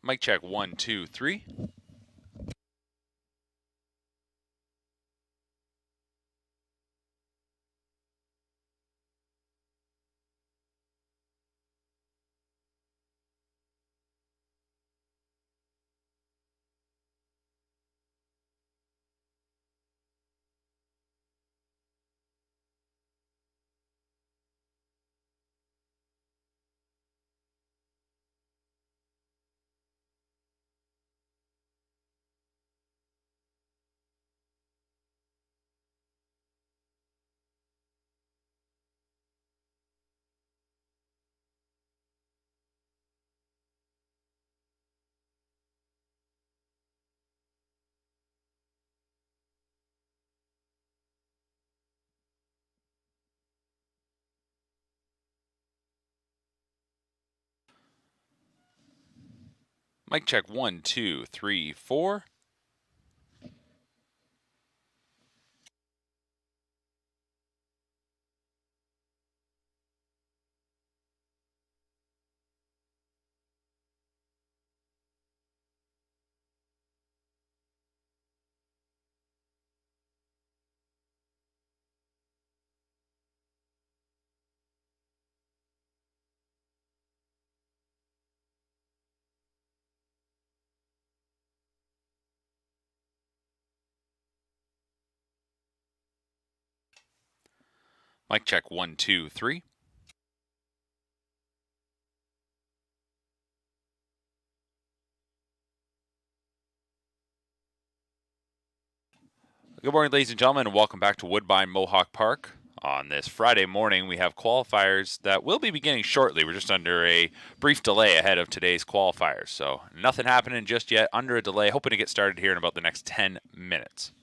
Mic check 1, 2, 3. Mic check 1, 2, 3, 4. Mic check 1, 2, 3. Good morning, ladies and gentlemen, and welcome back to Woodbine Mohawk Park. On this Friday morning, we have qualifiers that will be beginning shortly. We're just under a brief delay ahead of today's qualifiers, so nothing happening just yet, under a delay. Hoping to get started here in about the next 10 minutes.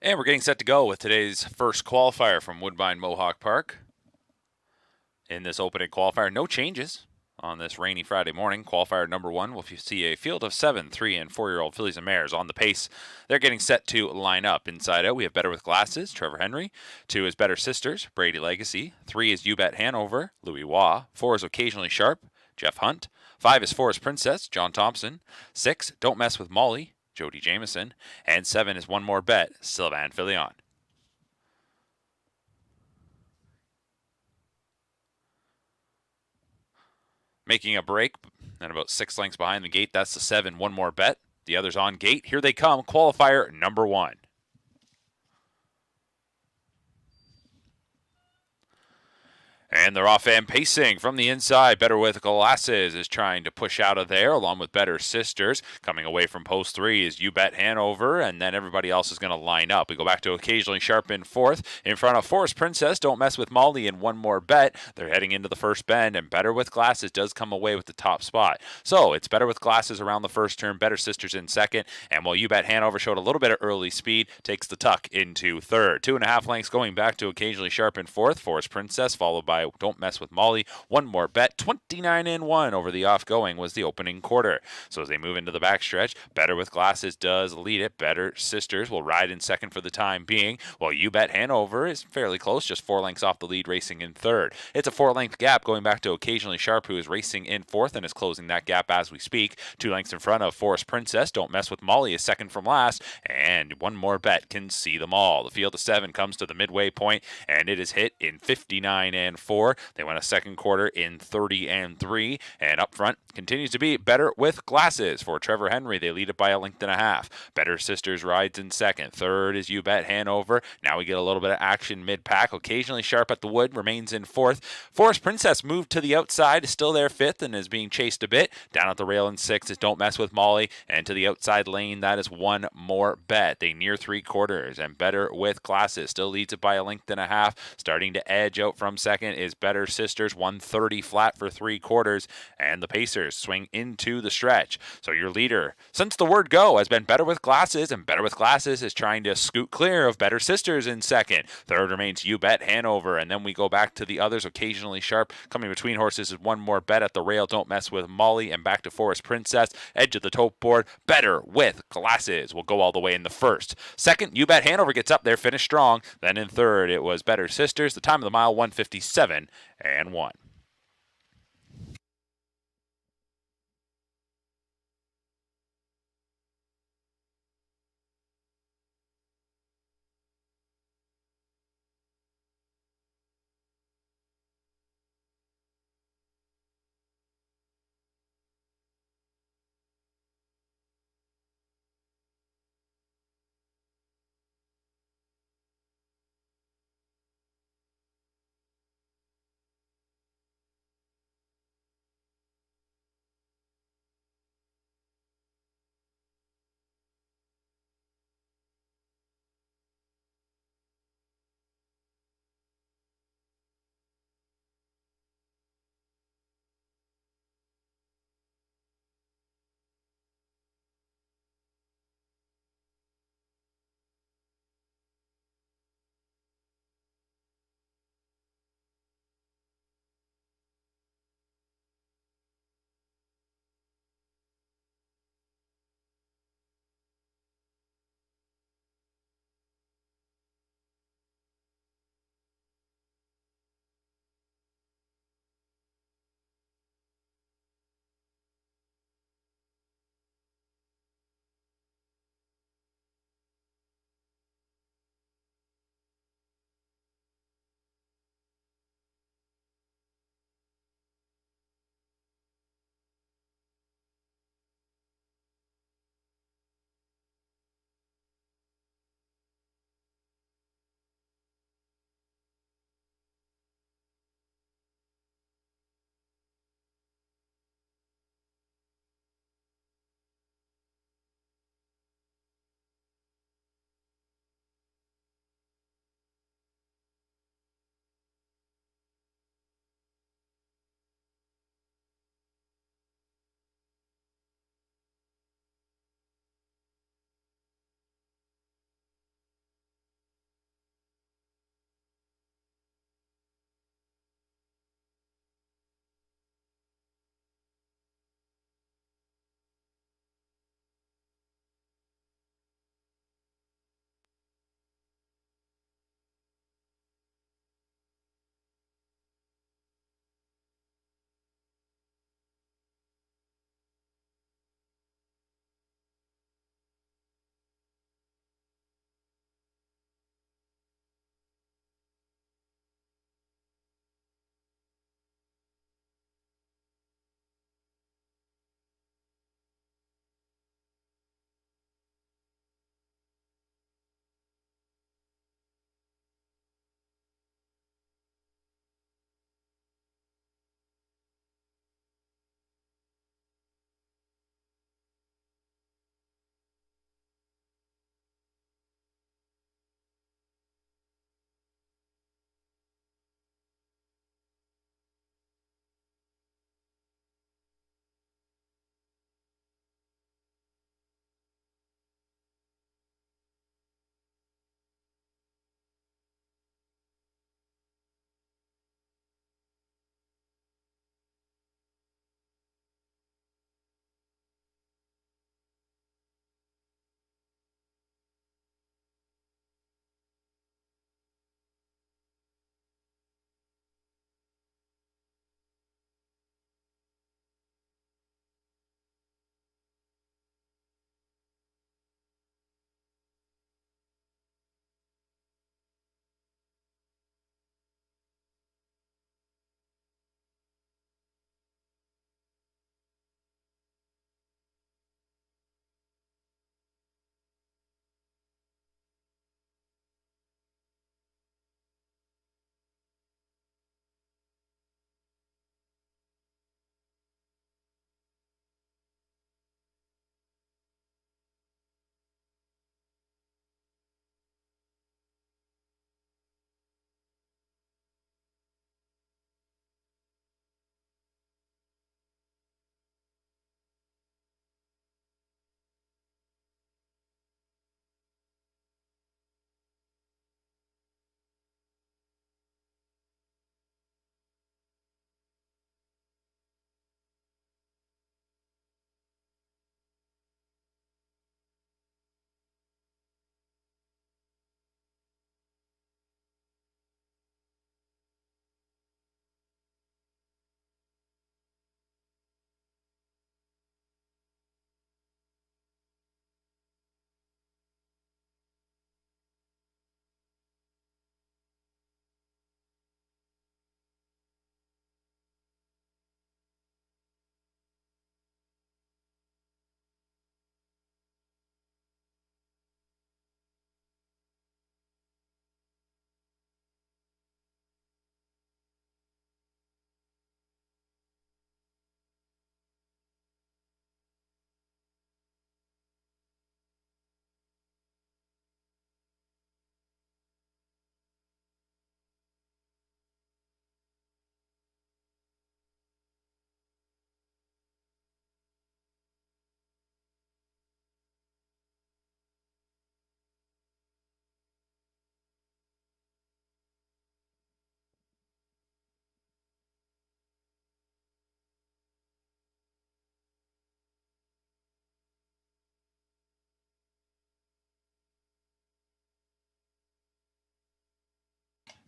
And we're getting set to go with today's first qualifier from Woodbine Mohawk Park. In this opening qualifier, no changes on this rainy Friday morning. Qualifier number one, we'll see a field of 7, 3, and 4-year-old fillies and mares on the pace. They're getting set to line up. Inside out, we have Better with Glasses, Trevor Henry. 2 is Better Sisters, Brady Legacy. 3 is You Bet Hanover, Louis Waugh. 4 is Occasionally Sharp, Jeff Hunt. 5 is Forest Princess, John Thompson. 6, Don't Mess with Molly, Jody Jameson. And 7 is One More Bet, Sylvain Filion. Making a break, and about 6 lengths behind the gate, that's the 7, One More Bet. The others on gate. Here they come, qualifier number 1. And they're off and pacing from the inside. Better with Glasses is trying to push out of there, along with Better Sisters. Coming away from post 3 is You Bet Hanover, and then everybody else is going to line up. We go back to Occasionally Sharp in 4th. In front of Forest Princess, Don't Mess with Molly, and One More Bet. They're heading into the first bend, and Better with Glasses does come away with the top spot. So it's Better with Glasses around the first turn, Better Sisters in second, and while You Bet Hanover showed a little bit of early speed, takes the tuck into third. 2.5 lengths going back to Occasionally Sharp in 4th. Forest Princess followed by Don't Mess with Molly. One More Bet. 29-1 over the off-going was the opening quarter. So as they move into the backstretch, Better with Glasses does lead it. Better Sisters will ride in second for the time being, while You Bet Hanover is fairly close, just 4 lengths off the lead, racing in third. It's a 4-length gap going back to Occasionally Sharp, who is racing in fourth and is closing that gap as we speak. 2 lengths in front of Forest Princess. Don't Mess with Molly is second from last, and One More Bet can see them all. The field of 7 comes to the midway point, and it is hit in 59-4. They went a second quarter in 30-3, and up front continues to be Better with Glasses for Trevor Henry. They lead it by 1.5 lengths. Better Sisters rides in second. Third is You Bet Hanover. Now we get a little bit of action mid-pack. Occasionally Sharp at the Wood remains in fourth. Forest Princess moved to the outside, is still there fifth, and is being chased a bit. Down at the rail in sixth is Don't Mess with Molly, and to the outside lane, that is One More Bet. They near 3/4, and Better with Glasses still leads it by 1.5 lengths. Starting to edge out from second is Better Sisters, 130 flat for 3/4, and the Pacers swing into the stretch. So your leader, since the word go, has been Better with Glasses, and Better with Glasses is trying to scoot clear of Better Sisters in second. Third remains You Bet Hanover, and then we go back to the others. Occasionally Sharp. Coming between horses is One More Bet at the rail. Don't Mess with Molly, and back to Forest Princess. Edge of the tote board. Better with Glasses will go all the way in the first. Second, You Bet Hanover gets up there, finished strong. Then in third, it was Better Sisters. The time of the mile, 1:57-1.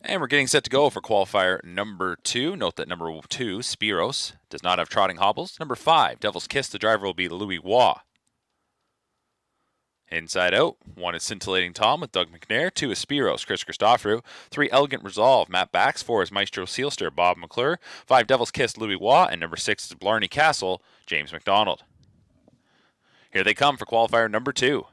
And we're getting set to go for qualifier number 2. Note that number 2, Spiros, does not have trotting hobbles. Number 5, Devil's Kiss, the driver will be Louis Waugh. Inside out, 1 is Scintillating Tom with Doug McNair. 2 is Spiros, Chris Christoforou. 3, Elegant Resolve, Matt Bax. 4 is Maestro Sealster, Bob McClure. 5, Devil's Kiss, Louis Waugh. And number 6 is Blarney Castle, James McDonald. Here they come for qualifier number 2.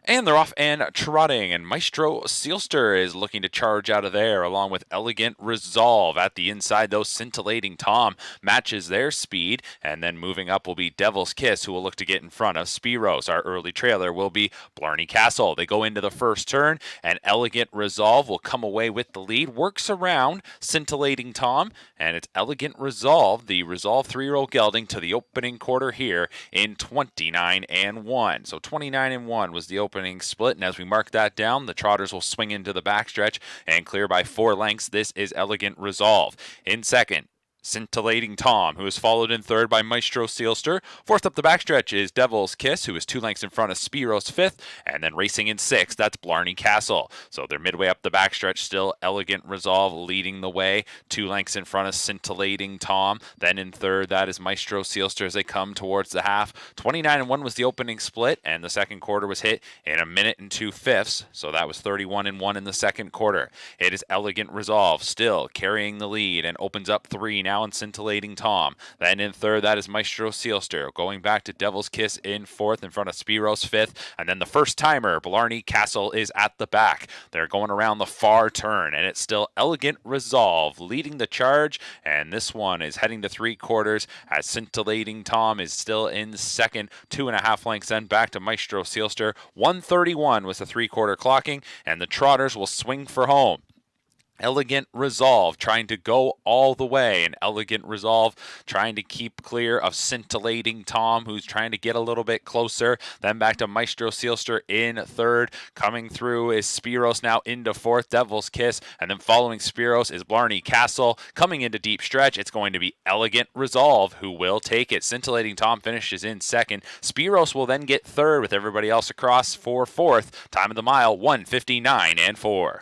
And they're off and trotting, and Maestro Sealster is looking to charge out of there, along with Elegant Resolve. At the inside, though, Scintillating Tom matches their speed, and then moving up will be Devil's Kiss, who will look to get in front of Spiros. Our early trailer will be Blarney Castle. They go into the first turn, and Elegant Resolve will come away with the lead, works around Scintillating Tom, and it's Elegant Resolve, the Resolve 3-year-old gelding, to the opening quarter here in 29-1. So 29-1 was the opening split, and as we mark that down, the trotters will swing into the backstretch and clear by 4 lengths. This is Elegant Resolve. In second, Scintillating Tom, who is followed in third by Maestro Sealster. Fourth up the backstretch is Devil's Kiss, who is 2 lengths in front of Spiros fifth, and then racing in sixth, that's Blarney Castle. So they're midway up the backstretch still. Elegant Resolve leading the way, 2 lengths in front of Scintillating Tom. Then in third, that is Maestro Sealster as they come towards the half. 29-1 was the opening split, and the second quarter was hit in 1 minute and 2/5. So that was 31-1 in the second quarter. It is Elegant Resolve still carrying the lead and opens up 3 now and Scintillating Tom. Then in third, that is Maestro Sealster. Going back to Devil's Kiss in fourth in front of Spiros fifth. And then the first timer, Blarney Castle, is at the back. They're going around the far turn, and it's still Elegant Resolve leading the charge. And this one is heading to 3/4 as Scintillating Tom is still in second, 2.5 lengths then back to Maestro Sealster. 1:31 was the 3/4 clocking, and the trotters will swing for home. Elegant Resolve trying to go all the way, and Elegant Resolve trying to keep clear of Scintillating Tom, who's trying to get a little bit closer. Then back to Maestro Sealster in third. Coming through is Spiros now into fourth, Devil's Kiss, and then following Spiros is Blarney Castle. Coming into deep stretch, it's going to be Elegant Resolve who will take it. Scintillating Tom finishes in second. Spiros will then get third with everybody else across for fourth. Time of the mile, 1:59-4.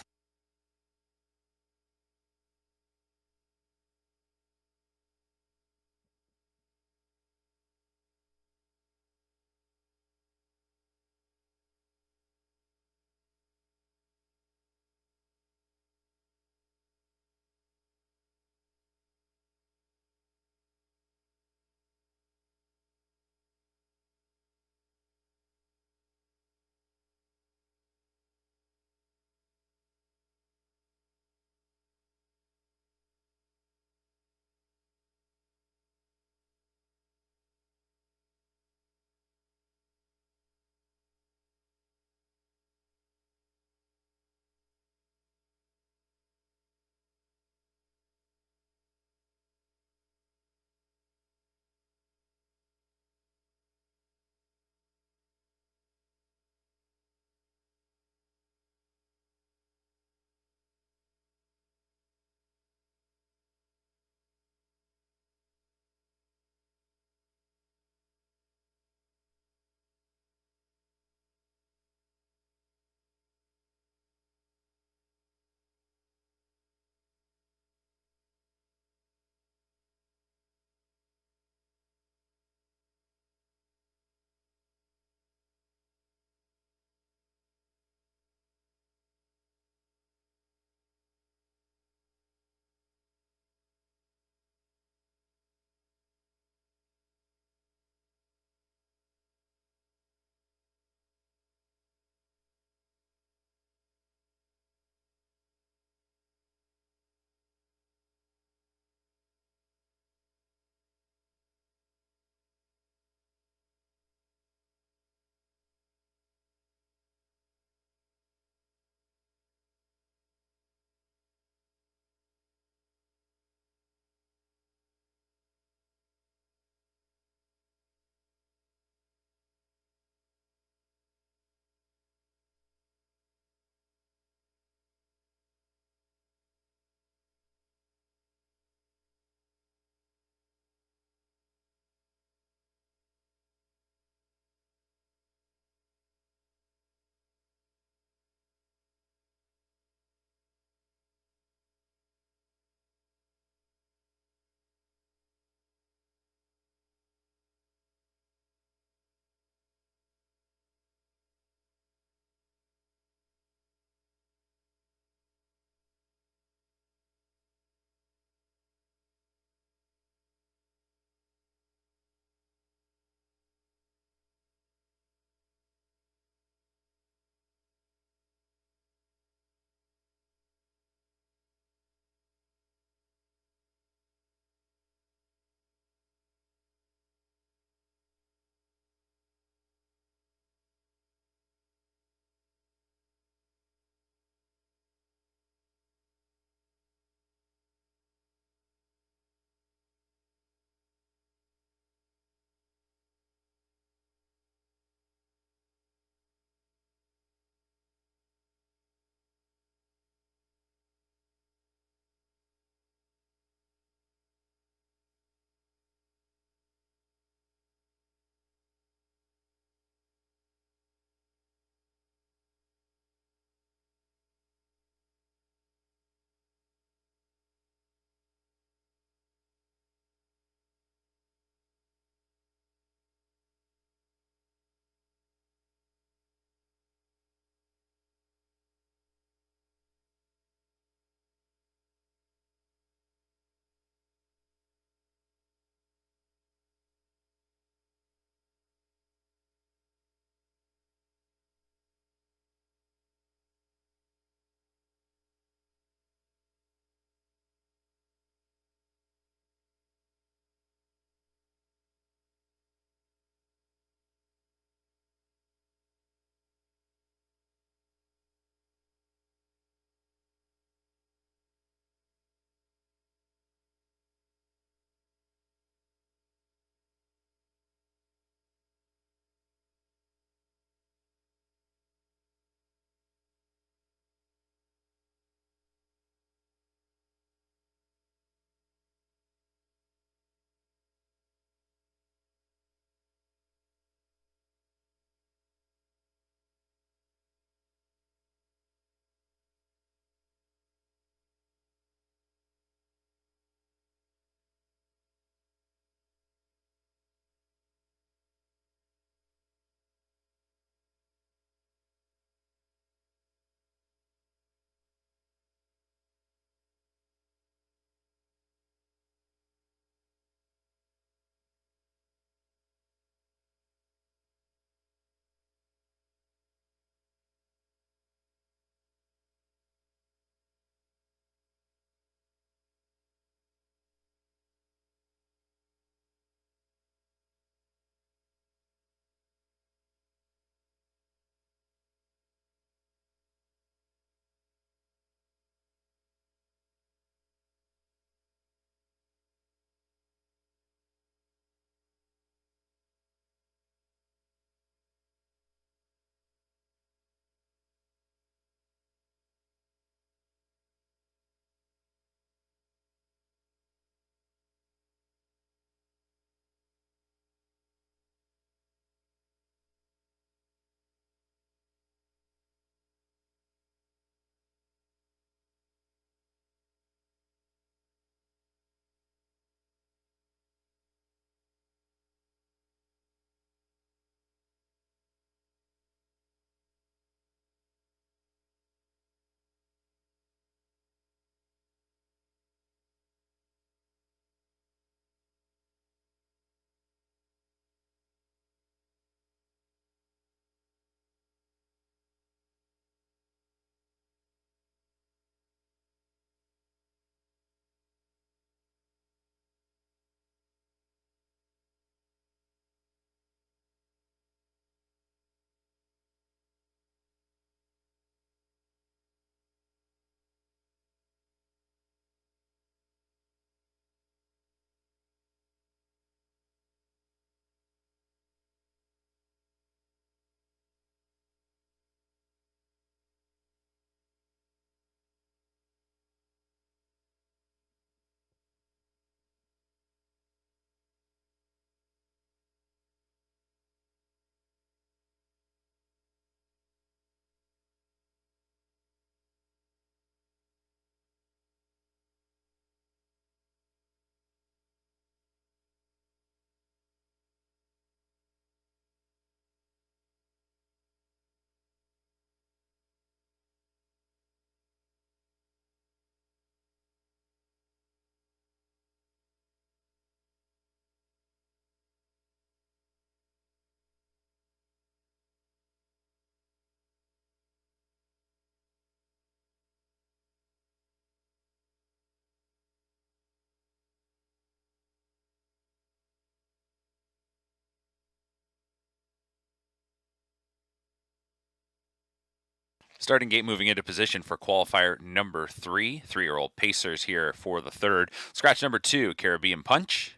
Starting gate moving into position for qualifier number 3. 3-year-old Pacers here for the third. Scratch number 2, Caribbean Punch.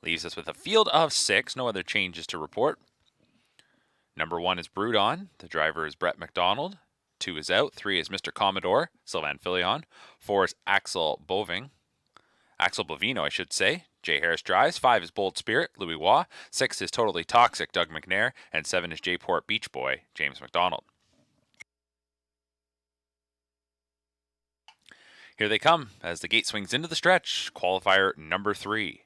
Leaves us with a field of 6. No other changes to report. Number 1 is Brewed On. The driver is Brett McDonald. 2 is out. 3 is Mr. Commodore, Sylvain Filion. 4 is Axel Bovino, I should say. Jay Harris drives. 5 is Bold Spirit, Louis Waugh. 6 is Totally Toxic, Doug McNair. And 7 is J-Port Beach Boy, James McDonald. Here they come as the gate swings into the stretch. Qualifier number 3.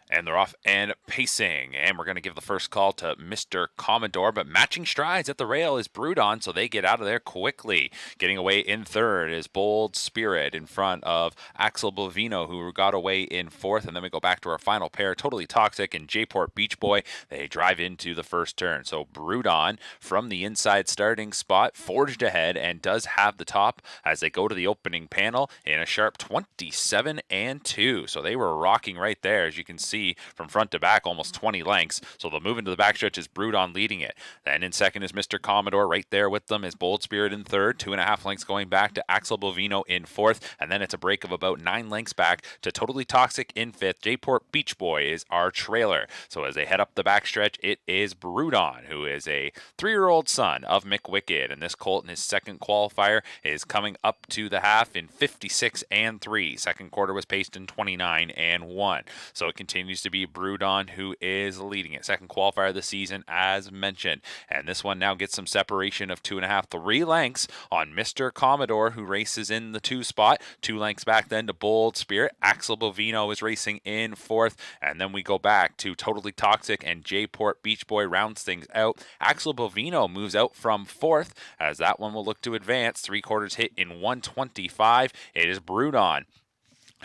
And they're off and pacing. And we're going to give the first call to Mr. Commodore. But matching strides at the rail is Brewed On, so they get out of there quickly. Getting away in third is Bold Spirit in front of Axel Bovino, who got away in fourth. And then we go back to our final pair, Totally Toxic and J-Port Beach Boy. They drive into the first turn. So Brewed On from the inside starting spot, forged ahead and does have the top as they go to the opening panel in a sharp 27-2. So they were rocking right there, as you can see from front to back, almost 20 lengths. So they'll move into the backstretch as Brewed On leading it. Then in second is Mr. Commodore. Right there with them is Bold Spirit in third. 2.5 lengths going back to Axel Bovino in fourth. And then it's a break of about 9 lengths back to Totally Toxic in fifth. J-Port Beach Boy is our trailer. So as they head up the backstretch, it is Brewed On, who is a 3-year-old son of Mick Wicked. And this colt in his second qualifier is coming up to the half in 56-3. Second quarter was paced in 29-1. So it continues to be Brewed On who is leading it. Second qualifier of the season, as mentioned. And this one now gets some separation of 2.5, 3 lengths on Mr. Commodore, who races in the 2 spot. 2 lengths back then to Bold Spirit. Axel Bovino is racing in fourth. And then we go back to Totally Toxic and J-Port Beach Boy rounds things out. Axel Bovino moves out from fourth as that one will look to advance. 3/4 hit in 125. It is Brewed On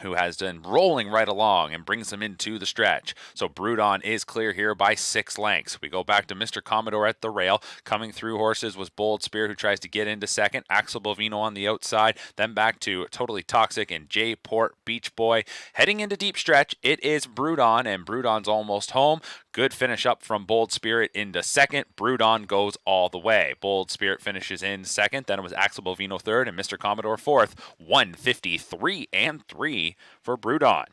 who has been rolling right along and brings them into the stretch. So Brewed On is clear here by 6 lengths. We go back to Mr. Commodore at the rail. Coming through horses was Bold Spirit, who tries to get into second. Axel Bovino on the outside. Then back to Totally Toxic and J-Port Beach Boy. Heading into deep stretch, it is Brewed On, and Brewed On's almost home. Good finish up from Bold Spirit into second. Brewed On goes all the way. Bold Spirit finishes in second. Then it was Axel Bovino third and Mr. Commodore fourth. 153-3 for Brewed On.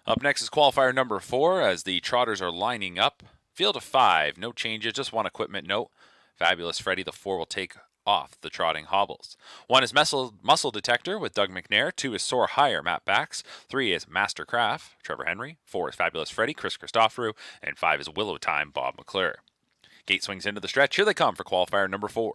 Up next is qualifier number 4 as the trotters are lining up. Field of 5, no changes, just one equipment note. Fabulous Freddy, the 4, will take off the trotting hobbles. 1 is Muscle Detector with Doug McNair. 2 is Soar Higher, Matt Bax. 3 is Mastercraft, Trevor Henry. 4 is Fabulous Freddy, Chris Christoforou. And 5 is Willow Time, Bob McClure. Gate swings into the stretch. Here they come for qualifier number 4.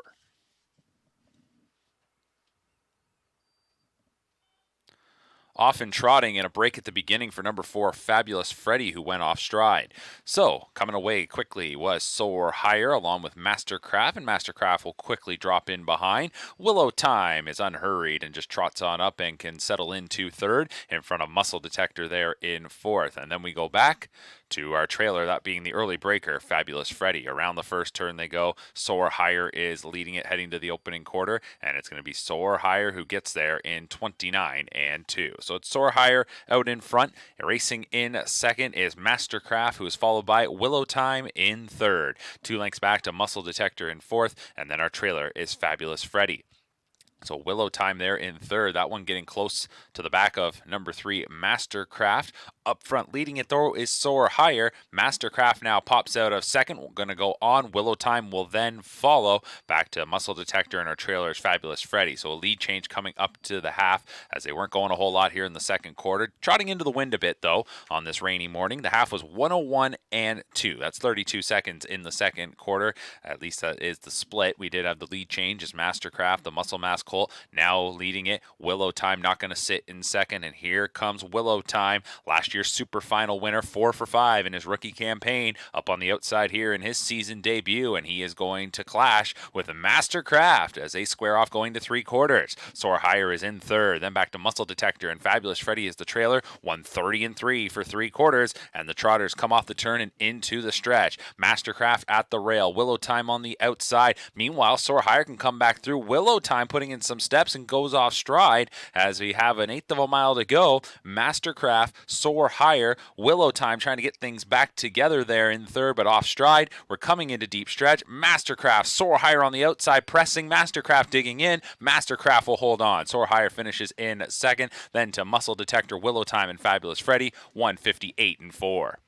Off and trotting and a break at the beginning for number 4, Fabulous Freddy, who went off stride. So, coming away quickly was Soar Higher along with Mastercraft, and Mastercraft will quickly drop in behind. Willow Time is unhurried and just trots on up and can settle into third in front of Muscle Detector there in fourth. And then we go back to our trailer, that being the early breaker, Fabulous Freddy. Around the first turn they go. Soar Higher is leading it heading to the opening quarter, and it's going to be Soar Higher who gets there in 29 and 2. So it's Soar Higher out in front. Racing in second is Mastercraft, who is followed by Willow Time in third. 2 lengths back to Muscle Detector in fourth, and then our trailer is Fabulous Freddy. So Willow Time there in third. That one getting close to the back of number 3, Mastercraft. Up front leading it though is Soar Higher. Mastercraft now pops out of second. We're going to go on. Willow Time will then follow. Back to Muscle Detector and our trailer is Fabulous Freddy. So a lead change coming up to the half as they weren't going a whole lot here in the second quarter. Trotting into the wind a bit though on this rainy morning. The half was 101 and 2. That's 32 seconds in the second quarter. At least that is the split. We did have the lead change as Mastercraft, the Muscle Mass Colt, now leading it. Willow Time not going to sit in second, and here comes Willow Time. Last year's super final winner, 4 for 5 in his rookie campaign, up on the outside here in his season debut, and he is going to clash with Mastercraft as they square off going to 3 quarters. Soar Higher is in third, then back to Muscle Detector, and Fabulous Freddy is the trailer. 130 and 3 for 3 quarters, and the trotters come off the turn and into the stretch. Mastercraft at the rail, Willow Time on the outside. Meanwhile, Soar Higher can come back through. Willow Time putting in some steps and goes off stride as we have an eighth of a mile to go. Mastercraft, Soar Higher, Willow Time trying to get things back together there in third, but off stride. We're coming into deep stretch. Mastercraft, Soar Higher on the outside, pressing. Mastercraft digging in. Mastercraft will hold on. Soar Higher finishes in second. Then to Muscle Detector, Willow Time, and Fabulous Freddy, 158 and 4.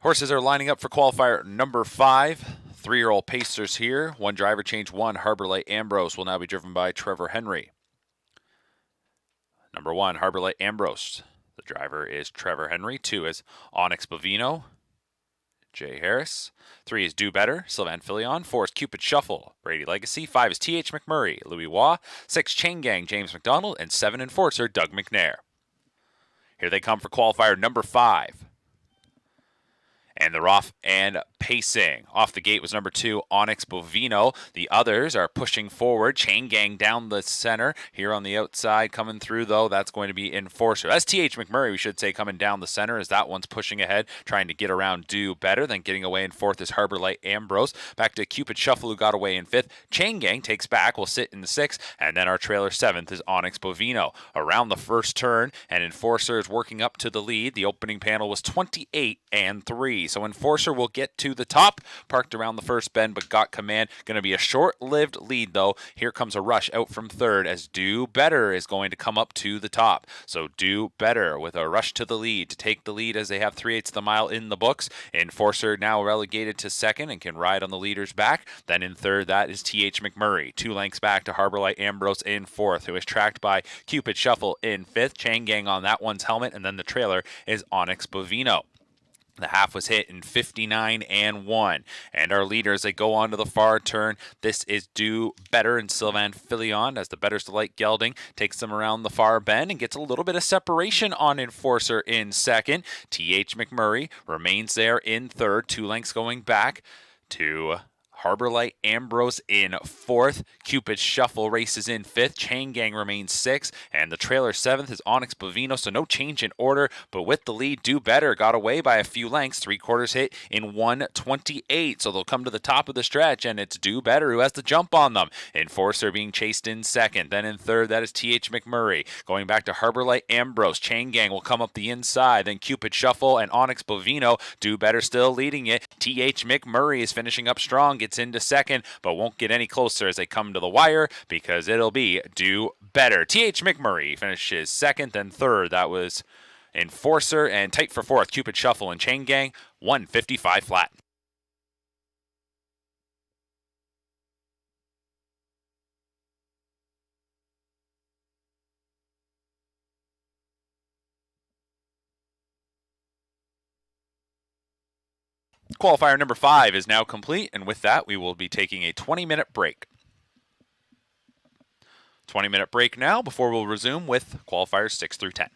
Horses are lining up for qualifier number 5. 3-year-old Pacers here. One driver change 1. Harbor Light Ambrose will now be driven by Trevor Henry. Number 1, Harbor Light Ambrose. The driver is Trevor Henry. 2 is Onyx Bovino, Jay Harris. 3 is Do Better, Sylvan Filion. 4 is Cupid Shuffle, Brady Legacy. 5 is T.H. McMurray, Louis Waugh. 6, Chain Gang, James McDonald. And 7, Enforcer, Doug McNair. Here they come for qualifier number 5. And they're off and pacing. Off the gate was number 2, Onyx Bovino. The others are pushing forward. Chain Gang down the center. Here on the outside, coming through, though, that's going to be Enforcer. That's T.H. McMurray, we should say, coming down the center as that one's pushing ahead, trying to get around Do Better. Then getting away in 4th is Harbor Light Ambrose. Back to Cupid Shuffle, who got away in 5th. Chain Gang takes back, will sit in the 6th. And then our trailer 7th is Onyx Bovino. Around the first turn, and Enforcer is working up to the lead. The opening panel was 28-3. So Enforcer will get to the top, parked around the first bend, but got command. Going to be a short-lived lead, though. Here comes a rush out from 3rd as Do Better is going to come up to the top. So Do Better with a rush to the lead to take the lead as they have 3/8 of the mile in the books. Enforcer now relegated to 2nd and can ride on the leader's back. Then in 3rd, that is T.H. McMurray. 2 lengths back to Harbor Light Ambrose in 4th, who is tracked by Cupid Shuffle in 5th. Chain Gang on that one's helmet, and then the trailer is Onyx Bovino. The half was hit in 59-1. And our leaders, they go on to the far turn. This is Do Better and Sylvan Filion as the Better's Delight gelding takes them around the far bend and gets a little bit of separation on Enforcer in 2nd. T.H. McMurray remains there in 3rd, 2 lengths going back to Harbor Light Ambrose in 4th. Cupid Shuffle races in 5th. Chain Gang remains 6th. And the trailer 7th is Onyx Bovino, so no change in order. But with the lead, Do Better got away by a few lengths. 3/4 hit in 1:28. So they'll come to the top of the stretch, and it's Do Better who has the jump on them. Enforcer being chased in 2nd. Then in 3rd, that is T.H. McMurray. Going back to Harbor Light Ambrose. Chain Gang will come up the inside. Then Cupid Shuffle and Onyx Bovino. Do Better still leading it. T.H. McMurray is finishing up strong. Gets into 2nd, but won't get any closer as they come to the wire because it'll be Do Better. T.H. McMurray finishes 2nd, then 3rd. That was Enforcer, and tight for 4th, Cupid Shuffle and Chain Gang, 155 flat. Qualifier number 5 is now complete, and with that, we will be taking a 20-minute break. 20-minute break now before we'll resume with qualifiers 6 through 10.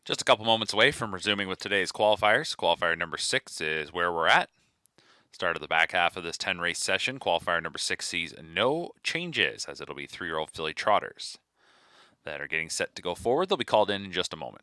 Just a couple moments away from resuming with today's qualifiers. Qualifier number 6 is where we're at. Start of the back half of this 10 race session. Qualifier number 6 sees no changes, as it'll be 3-year-old filly trotters that are getting set to go forward. They'll be called in just a moment.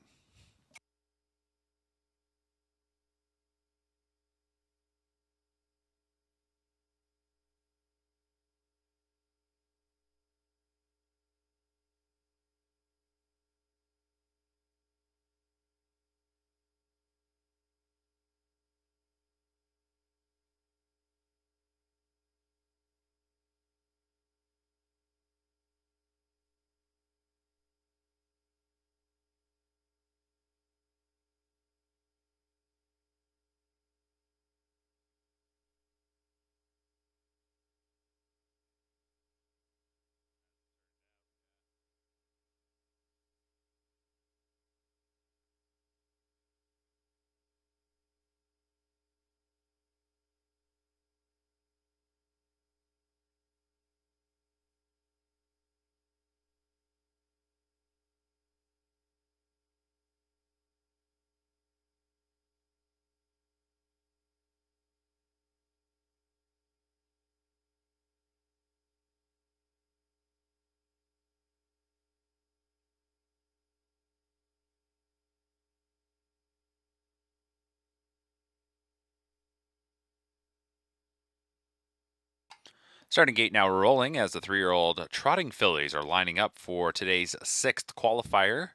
Starting gate now rolling as the 3-year-old trotting fillies are lining up for today's 6th qualifier.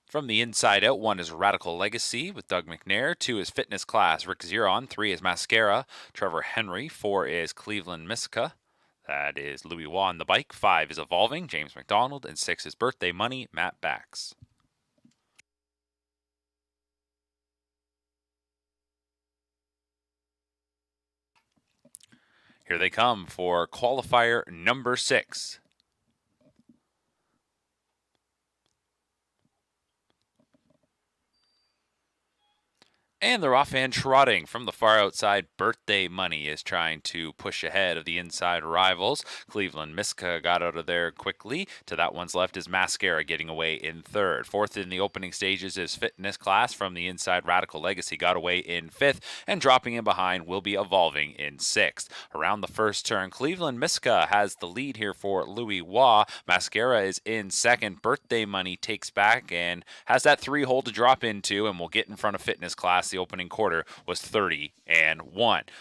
From the inside out, 1 is Radical Legacy with Doug McNair. 2 is Fitness Class, Rick Zeron. 3 is Mascara, Trevor Henry. 4 is Cleveland Miska. That is Louis Waugh on the bike. 5 is Evolving, James McDonald. And 6 is Birthday Money, Matt Bax. Here they come for qualifier number 6. And they're off and trotting from the far outside. Birthday Money is trying to push ahead of the inside rivals. Cleveland Miska got out of there quickly. To that one's left is Mascara getting away in 3rd. 4th in the opening stages is Fitness Class. From the inside, Radical Legacy got away in 5th. And dropping in behind will be Evolving in 6th. Around the first turn, Cleveland Miska has the lead here for Louis Waugh. Mascara is in 2nd. Birthday Money takes back and has that 3 hole to drop into and will get in front of Fitness Class. The opening quarter was 30-1.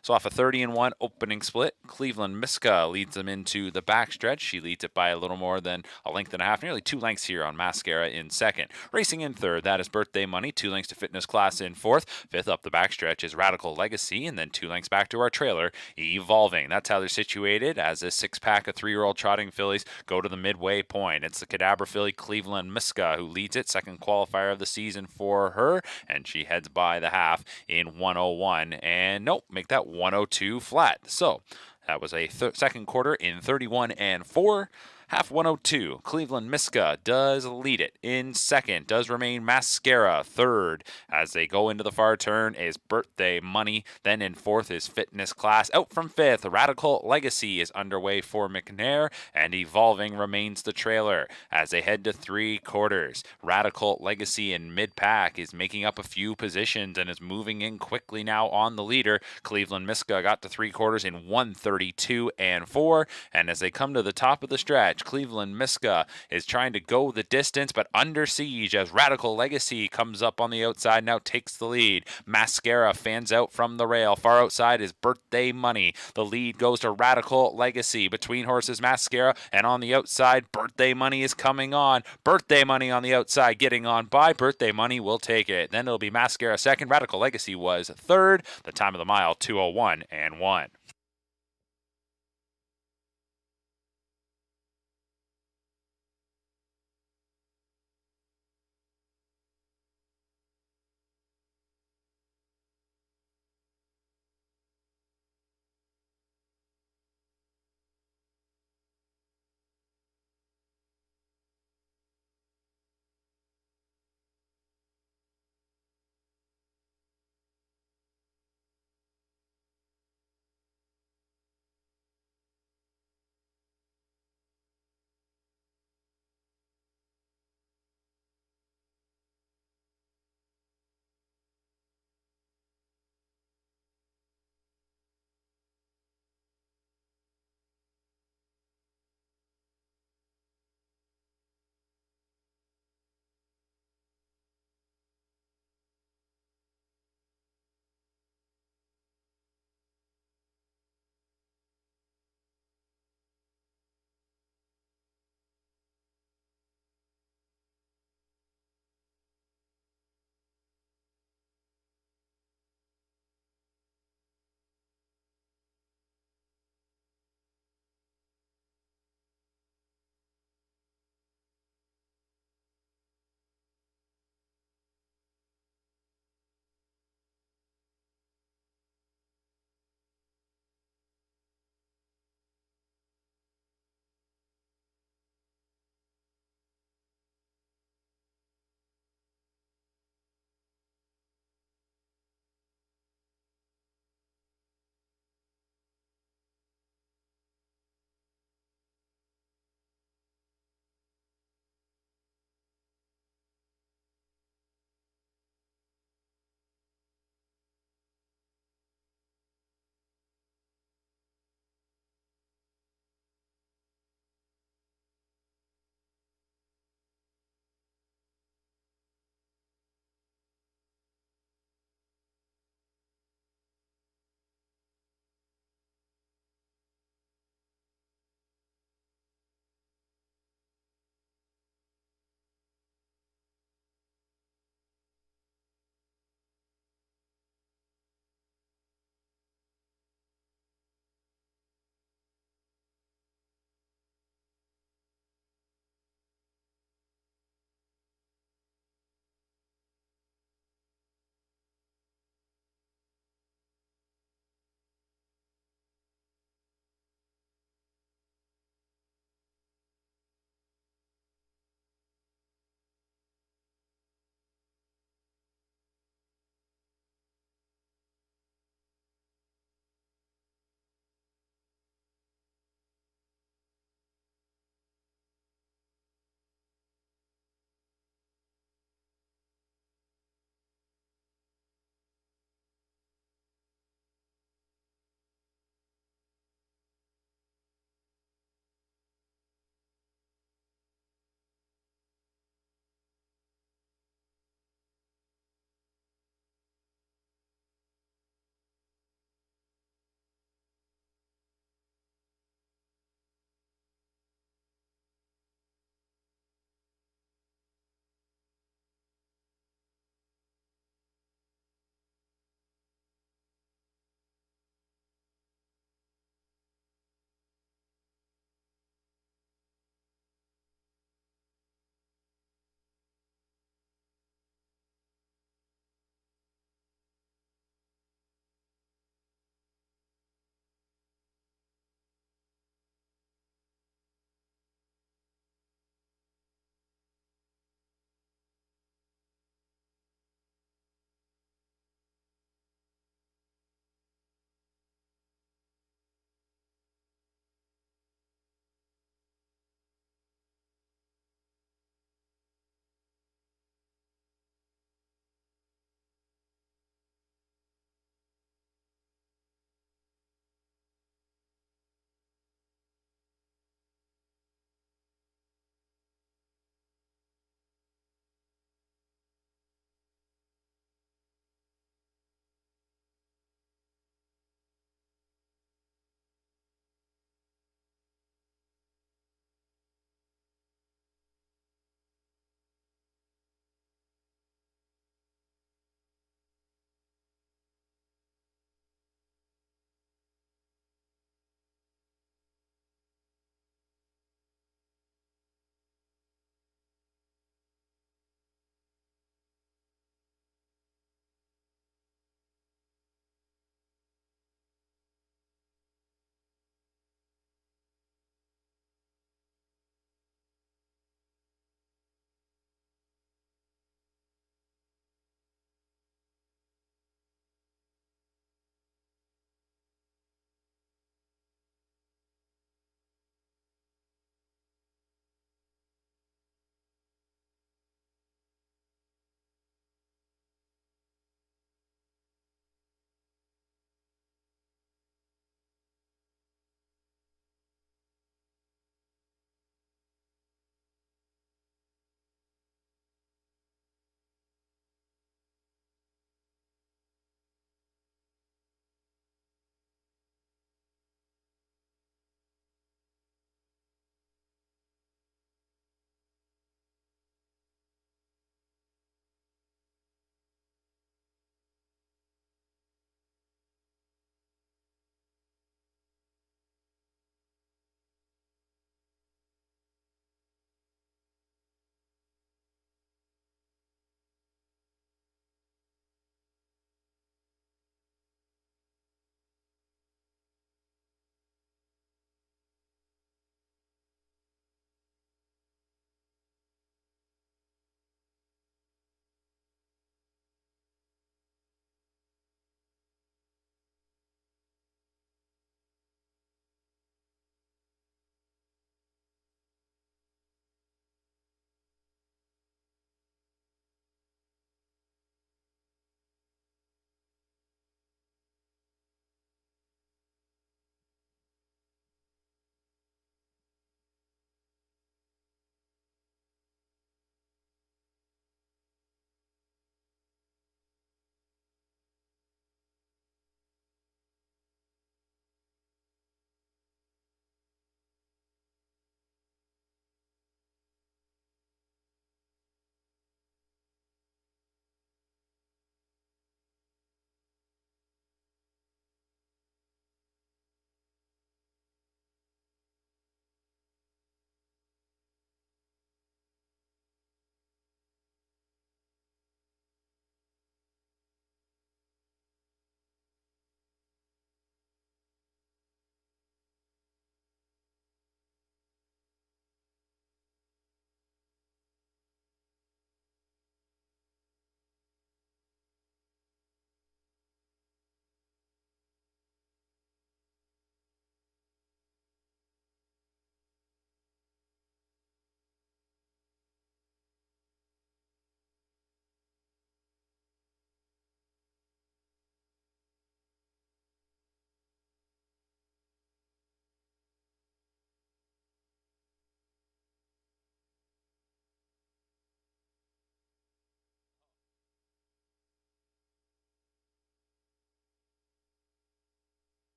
So off a 30-1 opening split, Cleveland Miska leads them into the backstretch. She leads it by a little more than a length and a half, nearly 2 lengths here on Mascara in 2nd. Racing in 3rd, that is Birthday Money, 2 lengths to Fitness Class in 4th. 5th up the backstretch is Radical Legacy, and then 2 lengths back to our trailer, Evolving. That's how they're situated as this 6-pack of 3-year-old trotting fillies go to the midway point. It's the Cadabra filly Cleveland Miska who leads it, 2nd qualifier of the season for her, and she heads by the half in 101, and nope, make that 102 flat. So that was a 2nd quarter in 31-4. Half 102. Cleveland Miska does lead it in 2nd. Does remain Mascara 3rd. As they go into the far turn is Birthday Money. Then in 4th is Fitness Class. Out from 5th, Radical Legacy is underway for McNair. And Evolving remains the trailer. As they head to 3 quarters, Radical Legacy in mid-pack is making up a few positions and is moving in quickly now on the leader. Cleveland Miska got to 3 quarters in 132-4. And as they come to the top of the stretch, Cleveland Miska is trying to go the distance, but under siege as Radical Legacy comes up on the outside, now takes the lead. Mascara fans out from the rail. Far outside is Birthday Money. The lead goes to Radical Legacy. Between horses, Mascara, and on the outside, Birthday Money is coming on. Birthday Money on the outside, getting on by. Birthday Money will take it. Then it'll be Mascara 2nd. Radical Legacy was 3rd. The time of the mile, 2:01-1.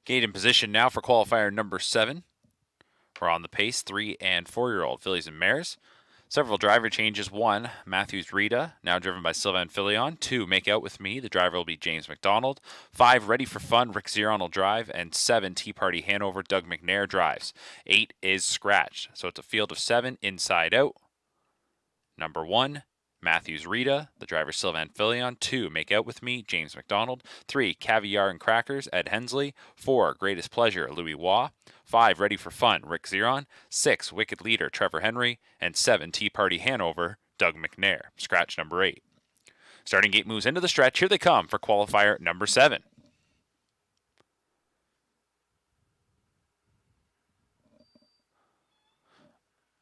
Gate in position now for qualifier number 7. We're on the pace, 3 and 4-year-old fillies and mares. Several driver changes. 1, Matthews Rita, now driven by Sylvain Filion. 2, Make Out With Me, the driver will be James McDonald. 5, Ready for Fun, Rick Zeron will drive. And 7, Tea Party Hanover, Doug McNair drives. 8 is scratched, so it's a field of 7 inside out. Number 1, Matthews Rita, the driver Sylvain Filion. 2, Make Out With Me, James McDonald. 3, Caviar and Crackers, Ed Hensley. 4, Greatest Pleasure, Louis Waugh. 5, Ready for Fun, Rick Zeron. 6, Wicked Leader, Trevor Henry. And 7, Tea Party Hanover, Doug McNair. Scratch number 8. Starting gate moves into the stretch. Here they come for qualifier number 7.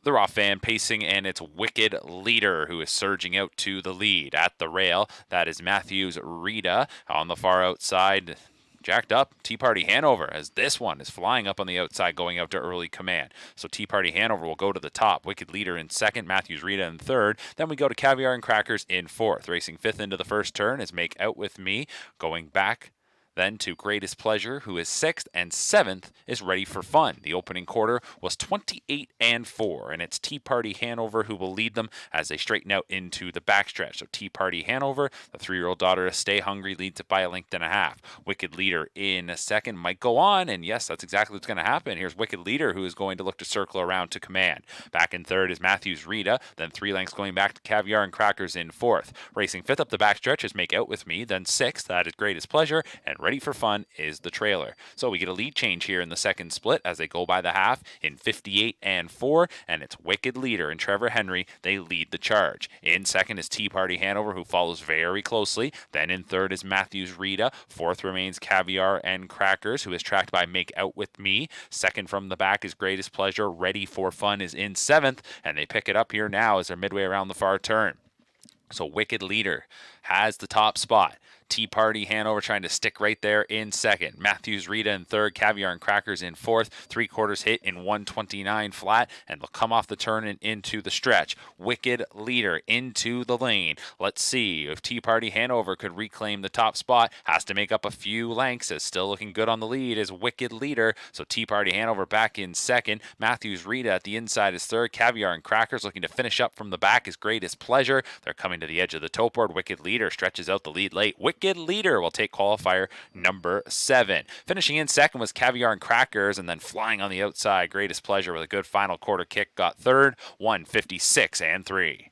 The raw fan pacing, and it's Wicked Leader who is surging out to the lead. At the rail, that is Matthews Rita. On the far outside, jacked up, Tea Party Hanover, as this one is flying up on the outside, going out to early command. So Tea Party Hanover will go to the top. Wicked Leader in second, Matthews Rita in third. Then we go to Caviar and Crackers in fourth. Racing fifth into the first turn is Make Out With Me. Going back then to Greatest Pleasure, who is sixth, and seventh is Ready for Fun. The opening quarter was 28 and 4, and it's Tea Party Hanover who will lead them as they straighten out into the backstretch. So Tea Party Hanover, the 3-year-old daughter of Stay Hungry, leads it by a length and a half. Wicked Leader in second might go on, and yes, that's exactly what's going to happen. Here's Wicked Leader, who is going to look to circle around to command. Back in third is Matthews Rita, then 3 lengths going back to Caviar and Crackers in fourth. Racing fifth up the backstretch is Make Out With Me, then sixth, that is Greatest Pleasure, and Ready for Fun is the trailer. So we get a lead change here in the second split as they go by the half in 58 and 4, and it's Wicked Leader and Trevor Henry. They lead the charge. In second is Tea Party Hanover, who follows very closely. Then in third is Matthews Rita. Fourth remains Caviar and Crackers, who is tracked by Make Out With Me. Second from the back is Greatest Pleasure. Ready for Fun is in seventh, and they pick it up here now as they're midway around the far turn. So Wicked Leader has the top spot. Tea Party Hanover trying to stick right there in second. Matthews Rita in third. Caviar and Crackers in fourth. 3/4 hit in 129 flat, and they'll come off the turn and into the stretch. Wicked Leader into the lane. Let's see if Tea Party Hanover could reclaim the top spot. Has to make up a few lengths. Is still looking good on the lead is Wicked Leader. So Tea Party Hanover back in second. Matthews Rita at the inside is third. Caviar and Crackers looking to finish up from the back is Greatest Pleasure. They're coming to the edge of the tote board. Wicked Leader stretches out the lead late. Wicked Leader will take qualifier number 7. Finishing in second was Caviar and Crackers, and then flying on the outside, Greatest Pleasure with a good final quarter kick got third, 156 and 3.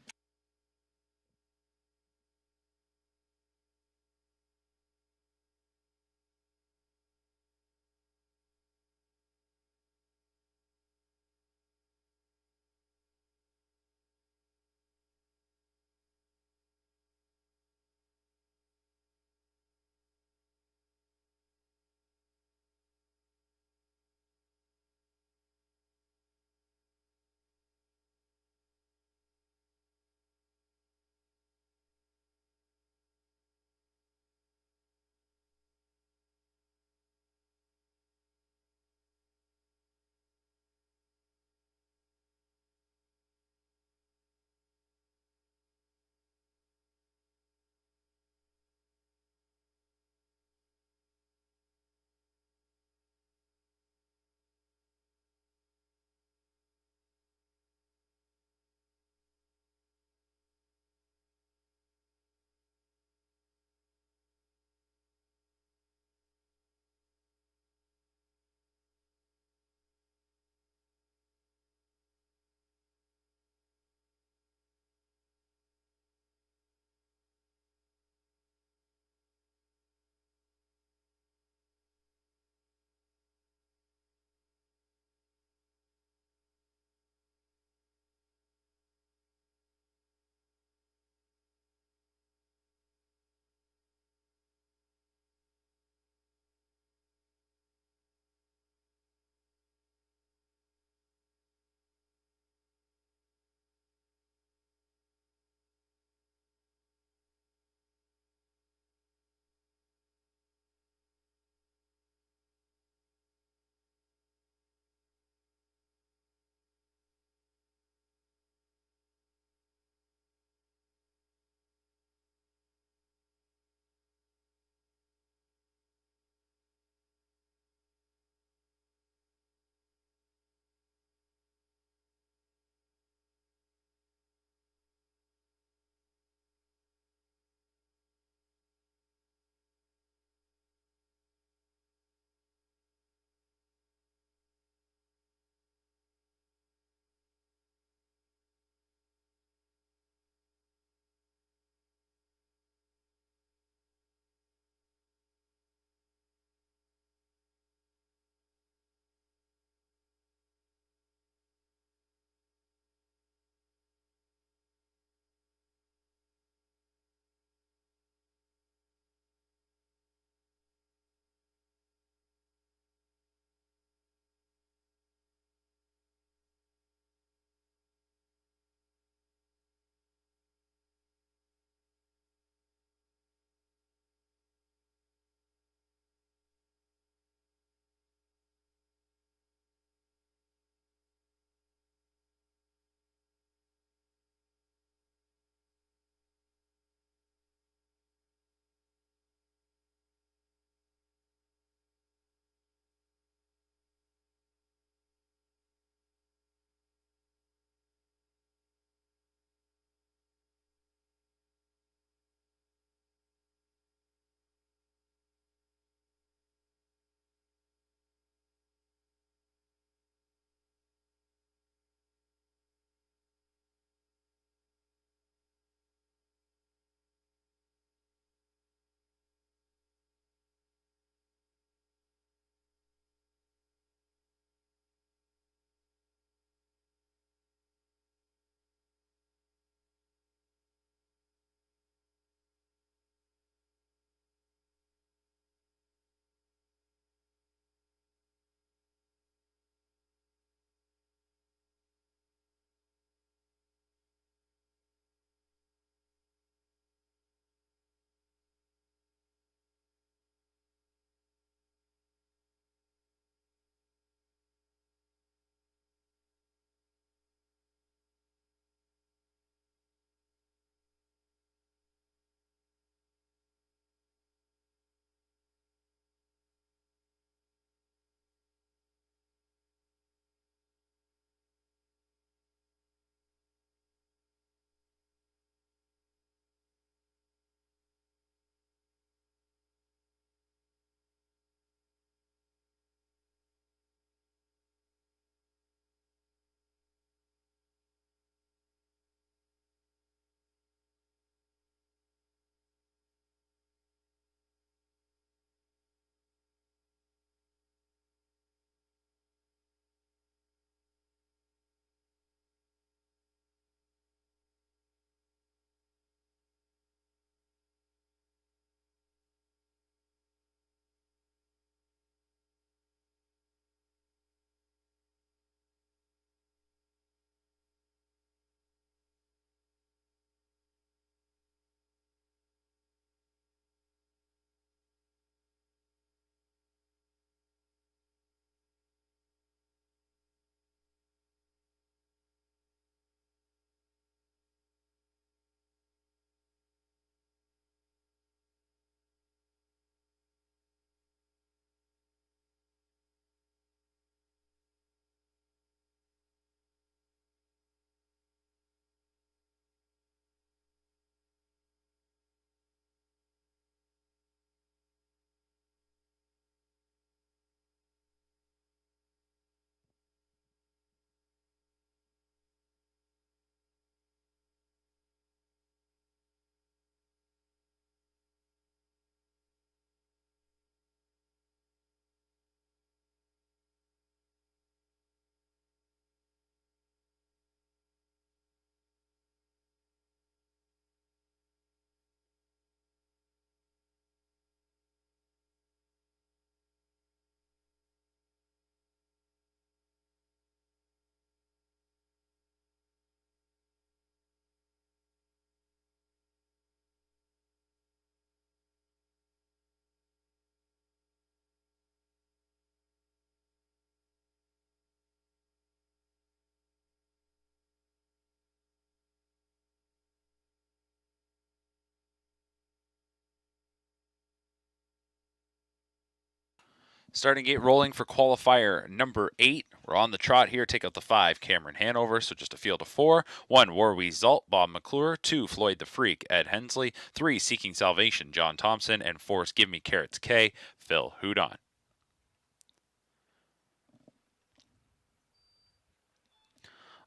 Starting gate rolling for qualifier number 8. We're on the trot here. Take out the 5, Cameron Hanover. So just a field of 4. 1, Warwee Zalt, Bob McClure. 2, Floyd the Freak, Ed Hensley. 3, Seeking Salvation, John Thompson. And 4, Give Me Carrots K, Phil Houdon.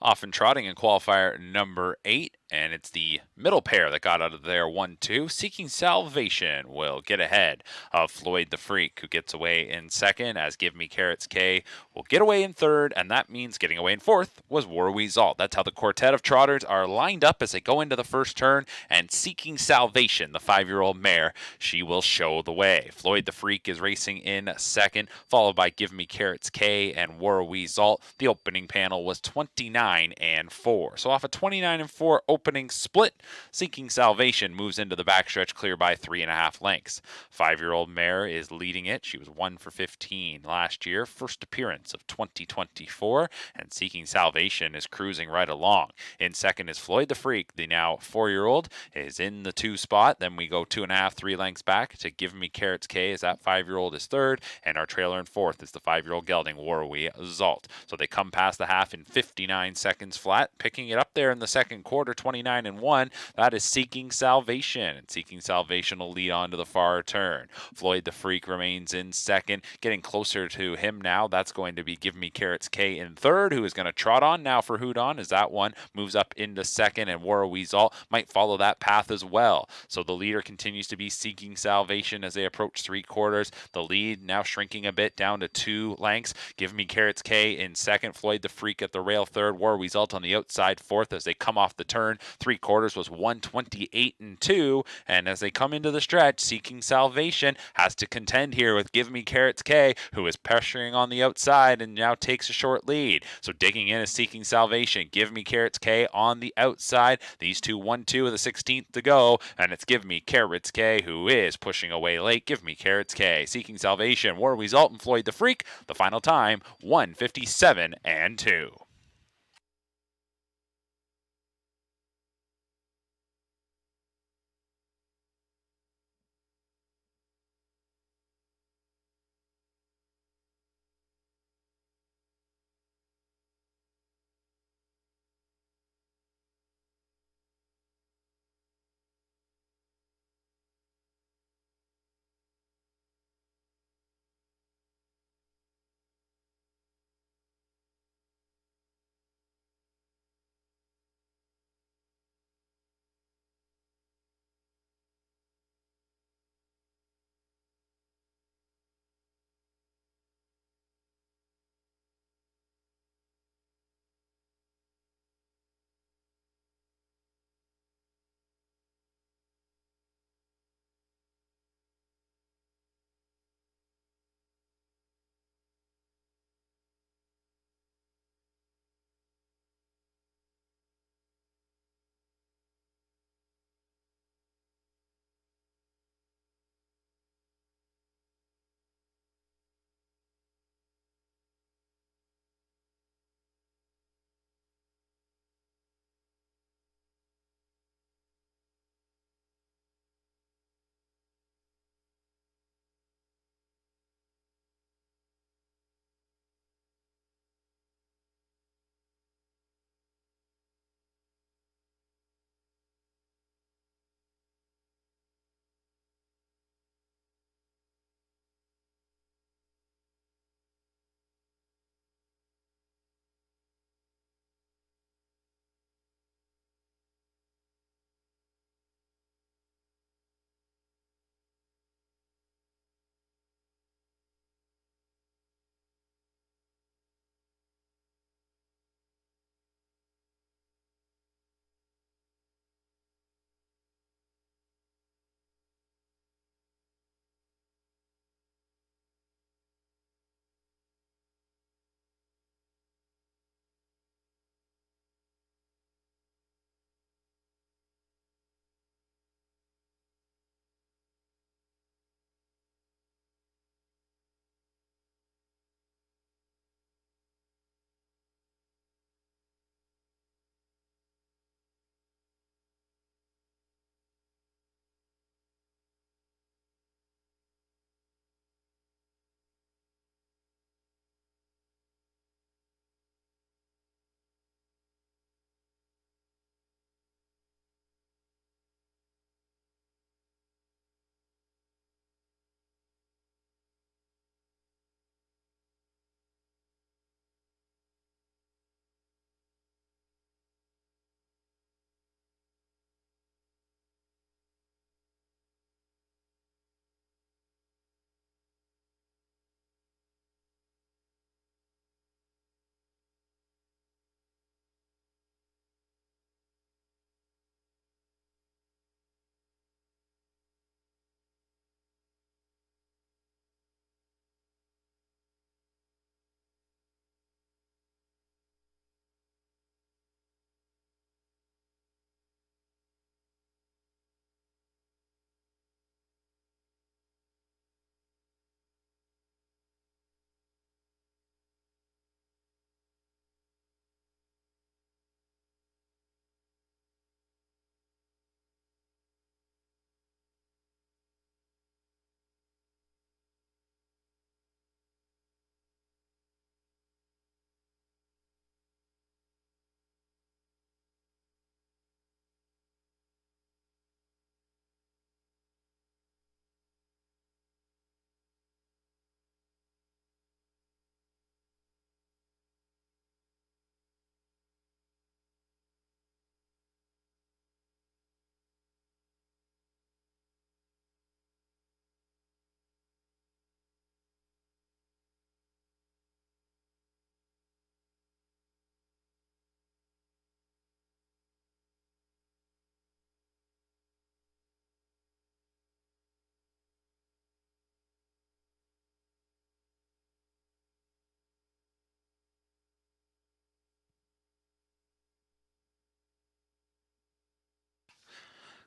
Off and trotting in qualifier number 8, and it's the middle pair that got out of there 1-2. Seeking Salvation will get ahead of Floyd the Freak, who gets away in second, as Give Me Carrots K will get away in third, and that means getting away in fourth was Warwee Zalt. That's how the quartet of trotters are lined up as they go into the first turn, and Seeking Salvation, the 5-year-old mare, she will show the way. Floyd the Freak is racing in second, followed by Give Me Carrots K and Warwee Zalt. The opening panel was 29-4. So off a 29-4 opening split, Seeking Salvation moves into the backstretch, clear by 3.5 lengths. 5-year-old mare is leading it. She was 1 for 15 last year, first appearance of 2024, and Seeking Salvation is cruising right along. In second is Floyd the Freak, the now 4-year-old, is in the 2 spot. Then we go 2.5, 3 lengths back to Give Me Carrots K, as that 5-year-old is third, and our trailer in fourth is the 5-year-old gelding Warwee Zalt. So they come past the half in 59 seconds flat, picking it up there in the second quarter, 29-1. That is Seeking Salvation, and Seeking Salvation will lead on to the far turn. Floyd the Freak remains in second, getting closer to him now. That's going to be Give Me Carrots K in third, who is going to trot on now for Houdon, as that one moves up into second, and Warwee Zalt might follow that path as well. So the leader continues to be Seeking Salvation as they approach 3 quarters. The lead now shrinking a bit down to 2 lengths. Give Me Carrots K in second, Floyd the Freak at the rail third, Warwee Zalt on the outside fourth as they come off the turn. 3 quarters was 128-2, and as they come into the stretch, Seeking Salvation has to contend here with Give Me Carrots K, who is pressuring on the outside and now takes a short lead. So digging in is Seeking Salvation, Give Me Carrots K on the outside. These two 1-2 with the 16th to go, and it's Give Me Carrots K who is pushing away late. Give Me Carrots K, Seeking Salvation, Warwee Zalt, and Floyd the Freak. The final time, 157-2.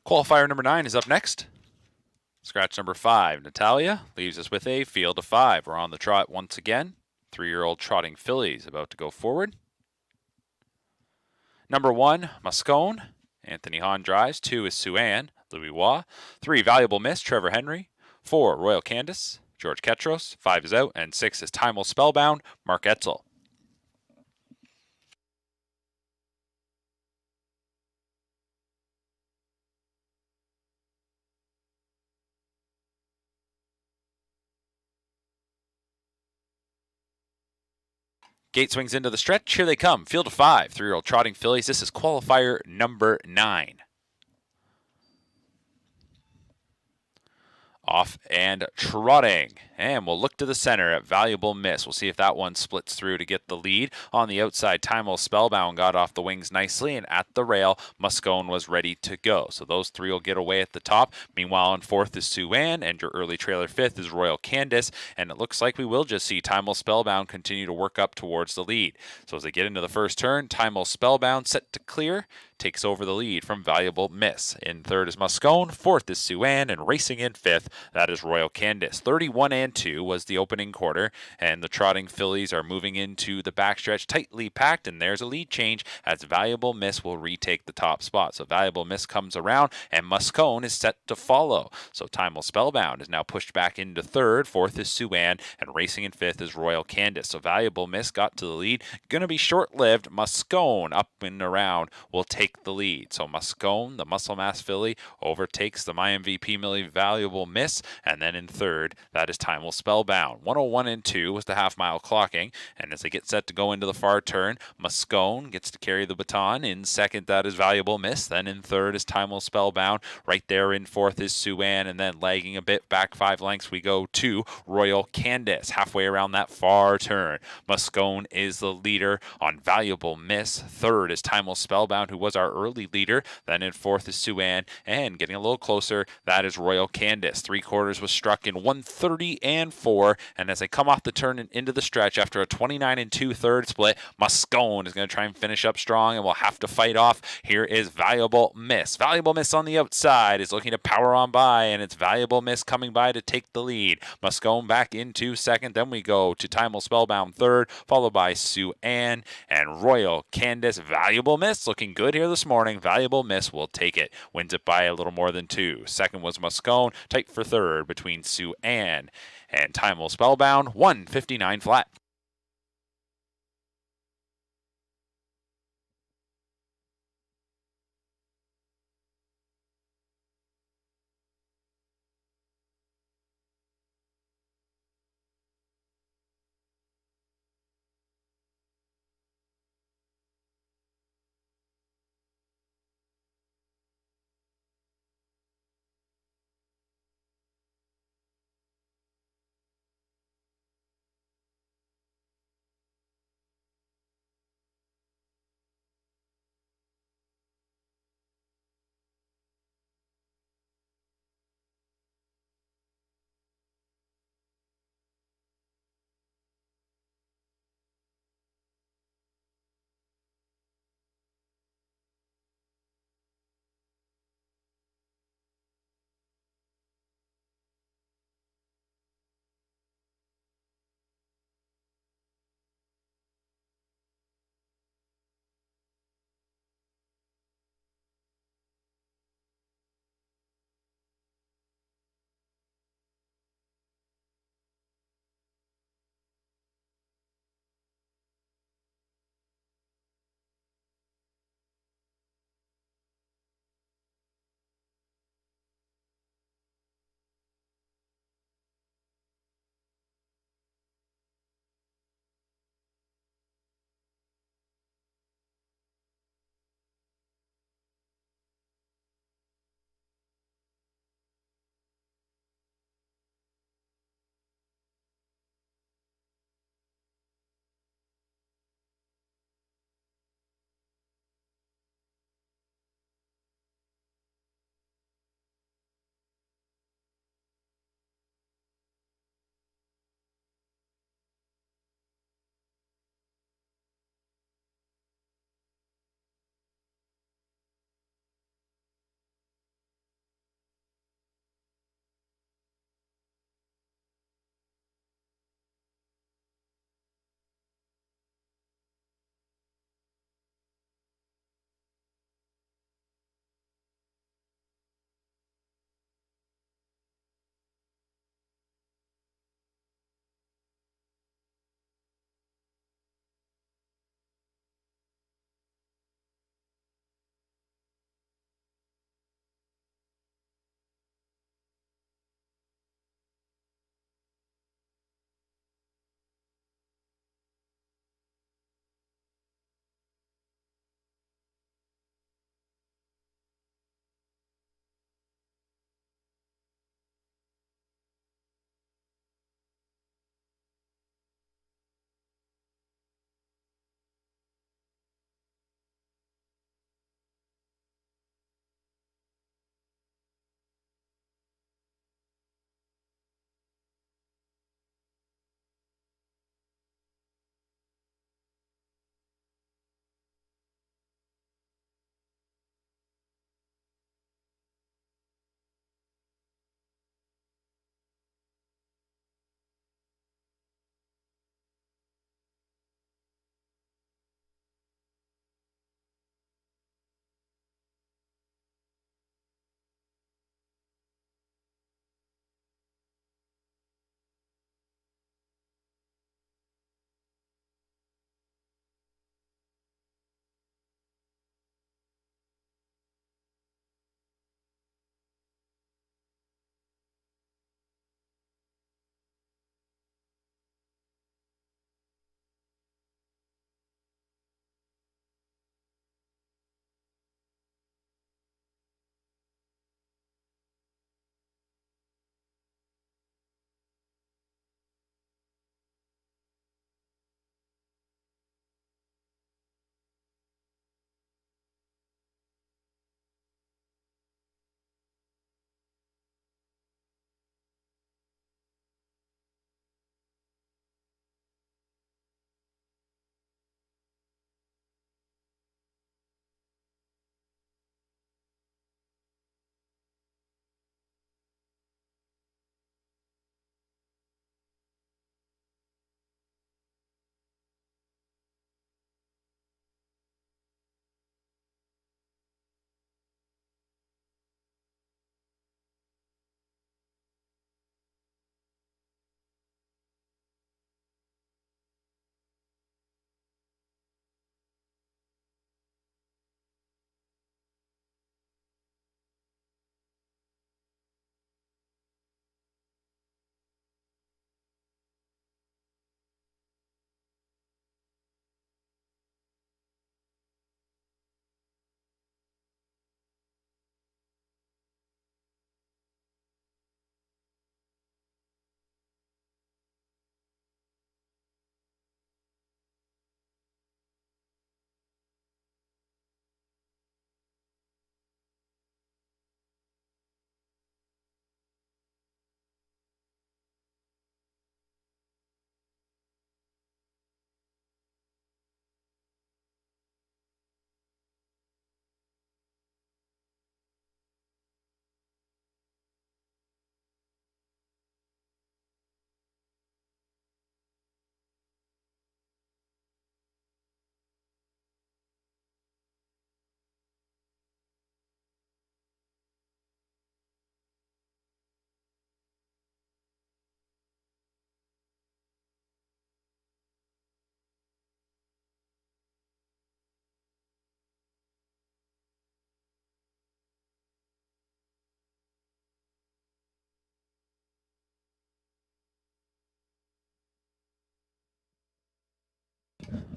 Qualifier number 9 is up next. Scratch number 5, Natalia, leaves us with a field of 5. We're on the trot once again. 3-year-old trotting fillies about to go forward. Number 1, Moscone. Anthony Hahn drives. 2 is Sue-Ann, Louis Waugh. 3, Valuable Miss, Trevor Henry. 4, Royal Candace, George Ketros. 5 is out. And 6 is Time Will Spellbound, Mark Etzel. Gate swings into the stretch. Here they come. Field of 5. 3-year-old trotting fillies. This is qualifier number 9. Off and trotting. And we'll look to the center at Valuable Miss. We'll see if that one splits through to get the lead. On the outside, Time Will Spellbound got off the wings nicely, and at the rail, Moscone was ready to go. So those 3 will get away at the top. Meanwhile, in 4th is Sue-Ann, and your early trailer 5th is Royal Candace. And it looks like we will just see Time Will Spellbound continue to work up towards the lead. So as they get into the first turn, Time Will Spellbound set to clear. Takes over the lead from Valuable Miss. In 3rd is Moscone, 4th is Sue-Ann, and racing in 5th, that is Royal Candace. 31 and 2 was the opening quarter, and the trotting fillies are moving into the backstretch tightly packed, and there's a lead change as Valuable Miss will retake the top spot. So Valuable Miss comes around, and Moscone is set to follow. So Time Will Spellbound is now pushed back into 3rd, 4th is Sue-Ann, and racing in 5th is Royal Candace. So Valuable Miss got to the lead. Going to be short-lived. Moscone up and around will take the lead. So Moscone, the muscle mass filly, overtakes the My MVP Millie Valuable Miss, and then in 3rd, that is Time Will Spellbound. 101 and 2 was the half-mile clocking, and as they get set to go into the far turn, Moscone gets to carry the baton. In 2nd, that is Valuable Miss. Then in 3rd is Time Will Spellbound. Right there in 4th is Sue-Ann, and then lagging a bit back 5 lengths, we go to Royal Candace. Halfway around that far turn, Moscone is the leader on Valuable Miss. 3rd is Time Will Spellbound, who was our early leader. Then in 4th is Sue-Ann, and getting a little closer, that is Royal Candace. 3/4 was struck in 130 and 4, and as they come off the turn and into the stretch after a 29 and 2/3 split, Moscone is going to try and finish up strong and will have to fight off. Here is Valuable Miss. Valuable Miss on the outside is looking to power on by, and it's Valuable Miss coming by to take the lead. Moscone back into 2nd, then we go to Time Will Spellbound 3rd, followed by Sue-Ann and Royal Candace. Valuable Miss looking good here this morning. Valuable Miss will take it. Wins it by a little more than 2. 2nd was Moscone, tight for 3rd between Sue-Ann and Time Will Spellbound. 159 flat.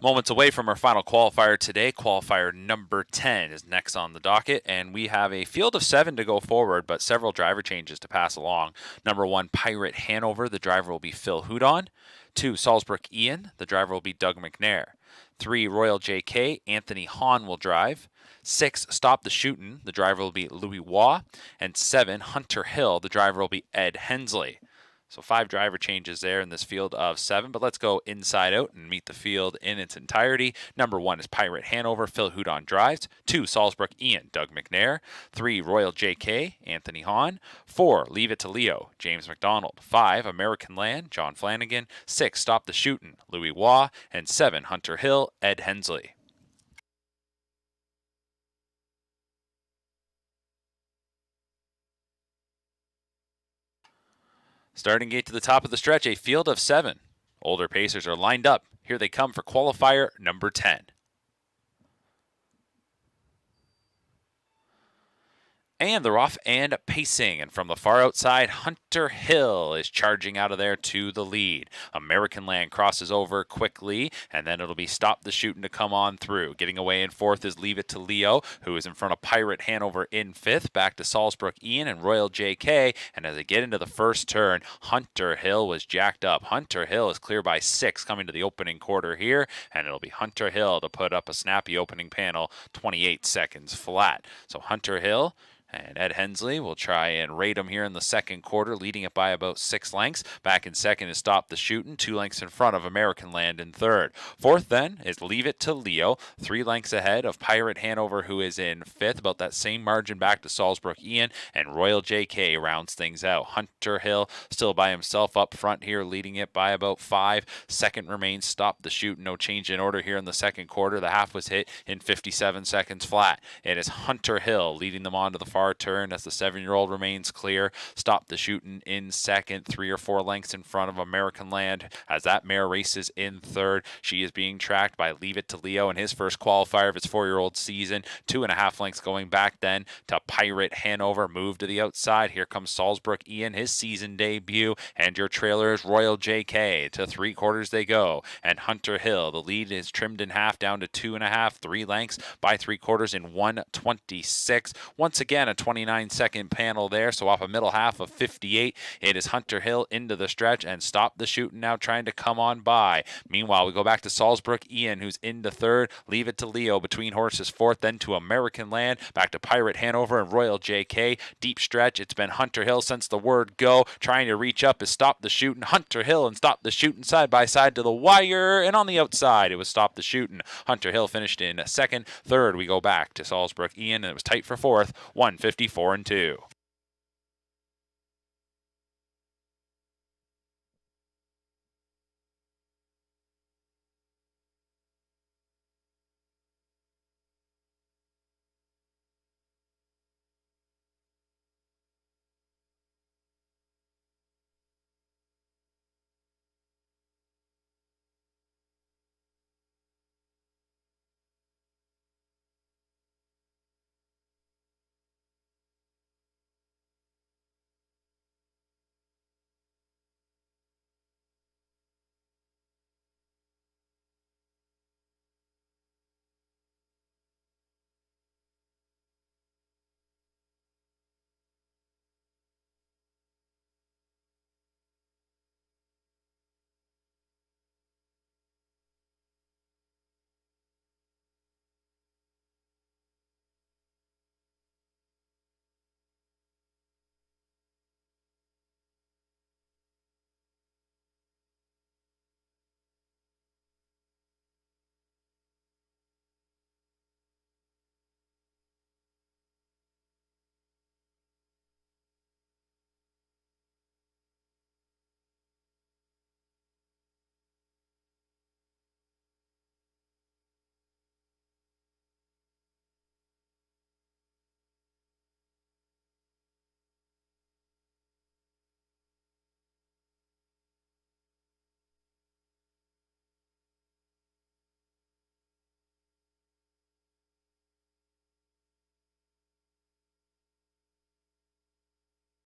Moments away from our final qualifier today. Qualifier number 10 is next on the docket, and we have a field of 7 to go forward, but several driver changes to pass along. Number 1, Pirate Hanover. The driver will be Phil Houdon. 2, Salzbrook Ian. The driver will be Doug McNair. 3, Royal JK. Anthony Hahn will drive. 6, Stop the Shootin'. The driver will be Louis Waugh. And 7, Hunter Hill. The driver will be Ed Hensley. So 5 driver changes there in this field of 7, but let's go inside out and meet the field in its entirety. Number 1 is Pirate Hanover, Phil Houdon drives. 2, Salzbrook Ian, Doug McNair. 3, Royal JK, Anthony Hahn. 4, Leave It to Leo, James McDonald. 5, American Land, John Flanagan. 6, Stop the Shootin', Louis Waugh. And 7, Hunter Hill, Ed Hensley. Starting gate to the top of the stretch, a field of 7. Older pacers are lined up. Here they come for qualifier number 10. And they're off and pacing. And from the far outside, Hunter Hill is charging out of there to the lead. American Land crosses over quickly, and then it'll be Stop the Shootin' to come on through. Getting away in 4th is Leave It to Leo, who is in front of Pirate Hanover in 5th. Back to Salzbrook Ian and Royal JK. And as they get into the first turn, Hunter Hill was jacked up. Hunter Hill is clear by 6 coming to the opening quarter here, and it'll be Hunter Hill to put up a snappy opening panel, 28 seconds flat. So Hunter Hill and Ed Hensley will try and rate him here in the second quarter, leading it by about 6 lengths. Back in second is Stop the Shootin', 2 lengths in front of American Land in third. 4th then is Leave It to Leo, 3 lengths ahead of Pirate Hanover, who is in 5th, about that same margin back to Salzbrook Ian, and Royal JK rounds things out. Hunter Hill still by himself up front here, leading it by about 5. Second remains Stop the Shootin', no change in order here in the second quarter. The half was hit in 57 seconds flat. It is Hunter Hill leading them on to the far turn as the 7-year-old remains clear. Stop the Shootin' in second, 3 or 4 lengths in front of American Land as that mare races in third. She is being tracked by Leave It to Leo in his first qualifier of his 4-year-old season. 2.5 lengths going back then to Pirate Hanover. Move to the outside. Here comes Salzbrook Ian, his season debut, and your trailer is Royal JK. To 3 quarters they go, and Hunter Hill, the lead is trimmed in half down to 2.5, 3 lengths by 3 quarters in 1:26. Once again, a 29-second panel there, so off a middle half of 58, it is Hunter Hill into the stretch, and Stop the Shootin' now trying to come on by. Meanwhile, we go back to Salzbrook Ian, who's into third. Leave It to Leo between horses 4th, then to American Land, back to Pirate Hanover and Royal JK. Deep stretch, it's been Hunter Hill since the word go. Trying to reach up is Stop the Shootin'. Hunter Hill and Stop the Shootin' side by side to the wire, and on the outside, it was Stop the Shootin'. Hunter Hill finished in second. Third, we go back to Salzbrook Ian, and it was tight for 4th, 1:54 and 2.